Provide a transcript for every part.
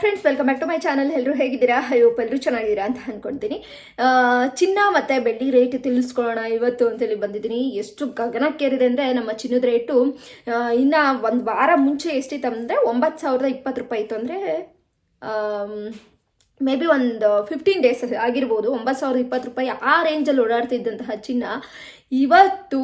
Friends, welcome back to my channel. ಎಲ್ಲರೂ ಹೇಗಿದ್ದೀರಾ? Hope ಎಲ್ಲರೂ ಚೆನ್ನಾಗಿದ್ದೀರಾ ಅಂತ ಅನ್ಕೊಳ್ತೀನಿ. ಚಿನ್ನ ಮತ್ತು ಬೆಳ್ಳಿ ರೇಟ್ ತಿಳಿಸ್ಕೊಳ್ಳೋಣ ಇವತ್ತು ಅಂತೇಳಿ ಬಂದಿದ್ದೀನಿ. ಎಷ್ಟು ಗಗನಕ್ಕೇರಿದೆ ಅಂದರೆ ನಮ್ಮ ಚಿನ್ನದ ರೇಟು ಇನ್ನು ಒಂದು ವಾರ ಮುಂಚೆ ಎಷ್ಟಿತ್ತು ಅಂದರೆ 9,020 ರೂಪಾಯಿ ಇತ್ತು. ಅಂದರೆ ಮೇ ಬಿ ಒಂದು 15 ಡೇಸ್ ಆಗಿರ್ಬೋದು. 9,020 ರೂಪಾಯಿ ಆ ರೇಂಜಲ್ಲಿ ಓಡಾಡ್ತಿದ್ದಂತಹ ಚಿನ್ನ ಇವತ್ತು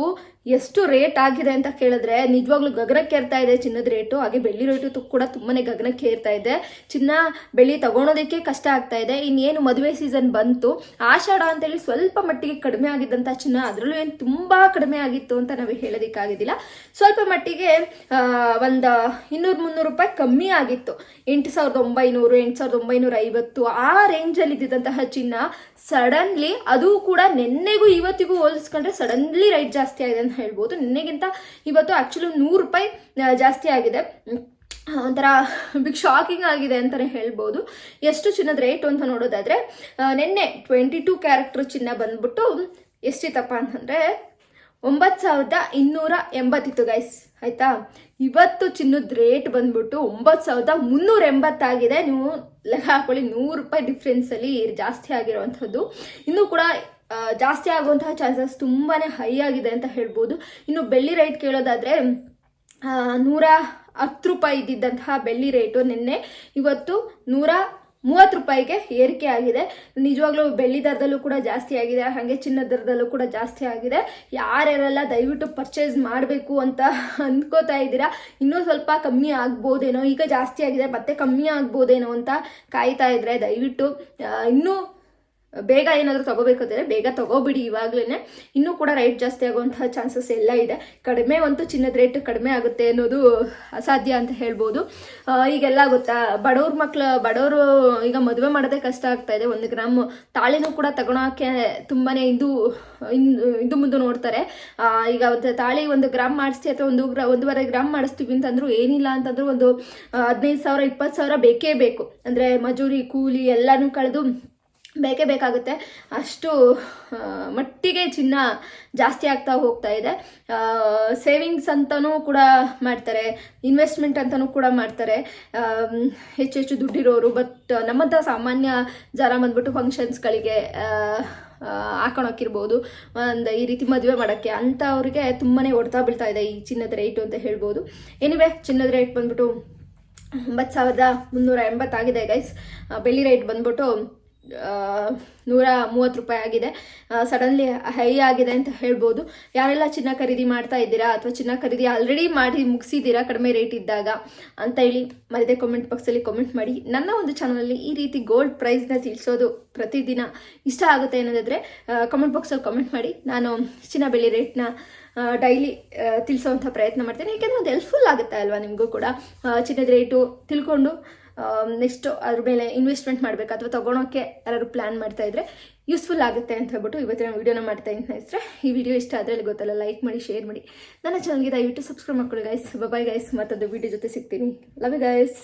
ಎಷ್ಟು ರೇಟ್ ಆಗಿದೆ ಅಂತ ಕೇಳಿದ್ರೆ ನಿಜವಾಗ್ಲೂ ಗಗನಕ್ಕೇರ್ತಾ ಇದೆ ಚಿನ್ನದ ರೇಟು. ಹಾಗೆ ಬೆಳ್ಳಿ ರೇಟು ಕೂಡ ತುಂಬಾನೇ ಗಗನಕ್ಕೇರ್ತಾ ಇದೆ. ಚಿನ್ನ ಬೆಳ್ಳಿ ತಗೊಳೋದಕ್ಕೆ ಕಷ್ಟ ಆಗ್ತಾ ಇದೆ. ಇನ್ನೇನು ಮದುವೆ ಸೀಸನ್ ಬಂತು, ಆಷಾಢ ಅಂತೇಳಿ ಸ್ವಲ್ಪ ಮಟ್ಟಿಗೆ ಕಡಿಮೆ ಆಗಿದ್ದಂಥ ಚಿನ್ನ, ಅದರಲ್ಲೂ ಏನು ತುಂಬ ಕಡಿಮೆ ಆಗಿತ್ತು ಅಂತ ನಾವು ಹೇಳೋದಕ್ಕಾಗೋದಿಲ್ಲ. ಸ್ವಲ್ಪ ಮಟ್ಟಿಗೆ ಒಂದು 200-300 ರೂಪಾಯಿ ಕಮ್ಮಿ ಆಗಿತ್ತು. 8,900 8,950 ಆ ರೇಂಜಲ್ಲಿ ಇದ್ದಿದ್ದಂತಹ ಚಿನ್ನ ಸಡನ್ಲಿ, ಅದು ಕೂಡ ನಿನ್ನೆಗೂ ಇವತ್ತಿಗೂ ಹೋಲಿಸ್ಕೊಂಡ್ರೆ ಸಡನ್ಲಿ ರೈಟ್ ಜಾಸ್ತಿ ಆಗಿದೆ ಅಂತ ಹೇಳ್ಬೋದು. ನಿನ್ನೆಗಿಂತ ಇವತ್ತು ಆ್ಯಕ್ಚುಲಿ 100 ರೂಪಾಯಿ ಜಾಸ್ತಿ ಆಗಿದೆ. ಒಂಥರ ಬಿಗ್ ಶಾಕಿಂಗ್ ಆಗಿದೆ ಅಂತಲೇ ಹೇಳ್ಬೋದು. ಎಷ್ಟು ಚಿನ್ನದ ರೇಟು ಅಂತ ನೋಡೋದಾದರೆ, ನಿನ್ನೆ 22 ಕ್ಯಾರೆಕ್ಟರ್ ಚಿನ್ನ ಬಂದ್ಬಿಟ್ಟು ಎಷ್ಟಿತ್ತಪ್ಪ ಅಂತಂದರೆ 9,280 ಇತ್ತು ಗೈಸ್, ಆಯಿತಾ. ಇವತ್ತು ಚಿನ್ನದ ರೇಟ್ ಬಂದ್ಬಿಟ್ಟು 9,380 ಆಗಿದೆ. ನೀವು ಲೆಕ್ಕ ಹಾಕೊಳ್ಳಿ, 100 ರೂಪಾಯಿ ಡಿಫ್ರೆನ್ಸಲ್ಲಿ ಜಾಸ್ತಿ ಆಗಿರುವಂಥದ್ದು. ಇನ್ನೂ ಕೂಡ ಜಾಸ್ತಿ ಆಗುವಂತಹ ಚಾನ್ಸಸ್ ತುಂಬಾ ಹೈ ಆಗಿದೆ ಅಂತ ಹೇಳ್ಬೋದು. ಇನ್ನು ಬೆಳ್ಳಿ ರೇಟ್ ಕೇಳೋದಾದರೆ 110 ರೂಪಾಯಿ ಇದ್ದಿದ್ದಂತಹ ಬೆಳ್ಳಿ ರೇಟು ನಿನ್ನೆ ಇವತ್ತು 130 ರೂಪಾಯಿಗೆ ಏರಿಕೆ ಆಗಿದೆ. ನಿಜವಾಗ್ಲೂ ಬೆಳ್ಳಿ ದರದಲ್ಲೂ ಕೂಡ ಜಾಸ್ತಿ ಆಗಿದೆ, ಹಾಗೆ ಚಿನ್ನದ ದರದಲ್ಲೂ ಕೂಡ ಜಾಸ್ತಿ ಆಗಿದೆ. ಯಾರ್ಯಾರೆಲ್ಲ ದಯವಿಟ್ಟು ಪರ್ಚೇಸ್ ಮಾಡಬೇಕು ಅಂತ ಅಂದ್ಕೋತಾ ಇದ್ದೀರಾ, ಇನ್ನೂ ಸ್ವಲ್ಪ ಕಮ್ಮಿ ಆಗ್ಬೋದೇನೋ, ಈಗ ಜಾಸ್ತಿ ಆಗಿದೆ ಮತ್ತೆ ಕಮ್ಮಿ ಆಗ್ಬೋದೇನೋ ಅಂತ ಕಾಯ್ತಾ ಇದ್ರೆ ದಯವಿಟ್ಟು ಇನ್ನೂ ಬೇಗ ಏನಾದರೂ ತಗೋಬೇಕಾದ್ರೆ ಬೇಗ ತಗೋಬಿಡಿ ಇವಾಗಲೇ. ಇನ್ನೂ ಕೂಡ ರೇಟ್ ಜಾಸ್ತಿ ಆಗುವಂತಹ ಚಾನ್ಸಸ್ ಎಲ್ಲ ಇದೆ. ಕಡಿಮೆ ಅಂತೂ ಚಿನ್ನದ ರೇಟ್ ಕಡಿಮೆ ಆಗುತ್ತೆ ಅನ್ನೋದು ಅಸಾಧ್ಯ ಅಂತ ಹೇಳ್ಬೋದು. ಈಗೆಲ್ಲ ಗೊತ್ತಾ, ಬಡವರು ಈಗ ಮದುವೆ ಮಾಡೋದೇ ಕಷ್ಟ ಆಗ್ತಾ ಇದೆ. 1 ಗ್ರಾಮ್ ತಾಳಿನೂ ಕೂಡ ತಗೊಳಕ್ಕೆ ತುಂಬಾ ಇಂದು ಮುಂದೆ ನೋಡ್ತಾರೆ. ಈಗ ತಾಳಿ 1 ಗ್ರಾಮ್ ಮಾಡಿಸ್ತೀವಿ ಅಥವಾ 1.5 ಗ್ರಾಮ್ ಮಾಡಿಸ್ತೀವಿ ಅಂತಂದ್ರು ಏನಿಲ್ಲ ಅಂತಂದ್ರು ಒಂದು 15,000 20,000 ಬೇಕೇ ಬೇಕು. ಅಂದರೆ ಮಜೂರಿ ಕೂಲಿ ಎಲ್ಲನೂ ಕಳೆದು ಬೇಕೇ ಬೇಕಾಗುತ್ತೆ. ಅಷ್ಟು ಮಟ್ಟಿಗೆ ಚಿನ್ನ ಜಾಸ್ತಿ ಆಗ್ತಾ ಹೋಗ್ತಾ ಇದೆ. ಸೇವಿಂಗ್ಸ್ ಅಂತಲೂ ಕೂಡ ಮಾಡ್ತಾರೆ, ಇನ್ವೆಸ್ಟ್ಮೆಂಟ್ ಅಂತಲೂ ಕೂಡ ಮಾಡ್ತಾರೆ ಹೆಚ್ಚು ದುಡ್ಡಿರೋರು. ಬಟ್ ನಮ್ಮಂಥ ಸಾಮಾನ್ಯ ಜನ ಬಂದ್ಬಿಟ್ಟು ಫಂಕ್ಷನ್ಸ್ಗಳಿಗೆ ಹಾಕೊಳಕ್ಕಿರ್ಬೋದು, ಒಂದು ಈ ರೀತಿ ಮದುವೆ ಮಾಡೋಕ್ಕೆ ಅಂಥವ್ರಿಗೆ ತುಂಬಾ ಹೊಡ್ತಾ ಬೀಳ್ತಾ ಇದೆ ಈ ಚಿನ್ನದ ರೇಟು ಅಂತ ಹೇಳ್ಬೋದು. ಎನಿವೆ, ಚಿನ್ನದ ರೇಟ್ ಬಂದ್ಬಿಟ್ಟು 9,380 ಆಗಿದೆ ಗೈಸ್. ಬೆಳ್ಳಿ ರೇಟ್ ಬಂದ್ಬಿಟ್ಟು 130 ರೂಪಾಯಿ ಆಗಿದೆ. ಸಡನ್ಲಿ ಹೈ ಆಗಿದೆ ಅಂತ ಹೇಳ್ಬೋದು. ಯಾರೆಲ್ಲ ಚಿನ್ನ ಖರೀದಿ ಮಾಡ್ತಾ ಇದ್ದೀರಾ ಅಥವಾ ಚಿನ್ನ ಖರೀದಿ ಆಲ್ರೆಡಿ ಮಾಡಿ ಮುಗಿಸಿದ್ದೀರಾ ಕಡಿಮೆ ರೇಟ್ ಇದ್ದಾಗ ಅಂತ ಹೇಳಿ ಮರಿದೆ ಕಾಮೆಂಟ್ ಬಾಕ್ಸಲ್ಲಿ ಕಾಮೆಂಟ್ ಮಾಡಿ. ನನ್ನ ಒಂದು ಚಾನಲಲ್ಲಿ ಈ ರೀತಿ ಗೋಲ್ಡ್ ಪ್ರೈಸ್ನ ತಿಳಿಸೋದು ಪ್ರತಿದಿನ ಇಷ್ಟ ಆಗುತ್ತೆ ಅನ್ನೋದಾದರೆ ಕಾಮೆಂಟ್ ಬಾಕ್ಸಲ್ಲಿ ಕಾಮೆಂಟ್ ಮಾಡಿ. ನಾನು ಚಿನ್ನ ಬೆಳ್ಳಿ ರೇಟ್ನ ಡೈಲಿ ತಿಳಿಸೋವಂಥ ಪ್ರಯತ್ನ ಮಾಡ್ತೇನೆ. ಏಕೆಂದರೆ ಒಂದು ಹೆಲ್ಪ್ಫುಲ್ ಆಗುತ್ತೆ ಅಲ್ವಾ ನಿಮಗೂ ಕೂಡ. ಚಿನ್ನದ ರೇಟು ತಿಳ್ಕೊಂಡು ನೆಕ್ಸ್ಟು ಅದ್ರ ಮೇಲೆ ಇನ್ವೆಸ್ಟ್ಮೆಂಟ್ ಮಾಡಬೇಕು ಅಥವಾ ತೊಗೊಳೋಕ್ಕೆ ಯಾರು ಪ್ಲ್ಯಾನ್ ಮಾಡ್ತಾ ಇದ್ರೆ ಯೂಸ್ಫುಲ್ ಆಗುತ್ತೆ ಅಂತ ಹೇಳ್ಬಿಟ್ಟು ಇವತ್ತಿನ ವೀಡಿಯೋನ ಮಾಡ್ತಾ ಇದ್ದೀನಿ ಸ್ನೇಹಿತರೆ. ಈ ವಿಡಿಯೋ ಇಷ್ಟ ಆದರೆ ಗೊತ್ತಲ್ಲ, ಲೈಕ್ ಮಾಡಿ, ಶೇರ್ ಮಾಡಿ. ನನ್ನ ಚಾನಲ್ಗೆ ದಯವಿಟ್ಟು ಸಬ್ಸ್ಕ್ರೈಬ್ ಮಾಡ್ಕೊಳ್ಳಿ ಗೈಸ್. ಬಾಯ್ ಗೈಸ್, ಮತ್ತೊಂದು ವಿಡಿಯೋ ಜೊತೆ ಸಿಗ್ತೀನಿ. Love you guys.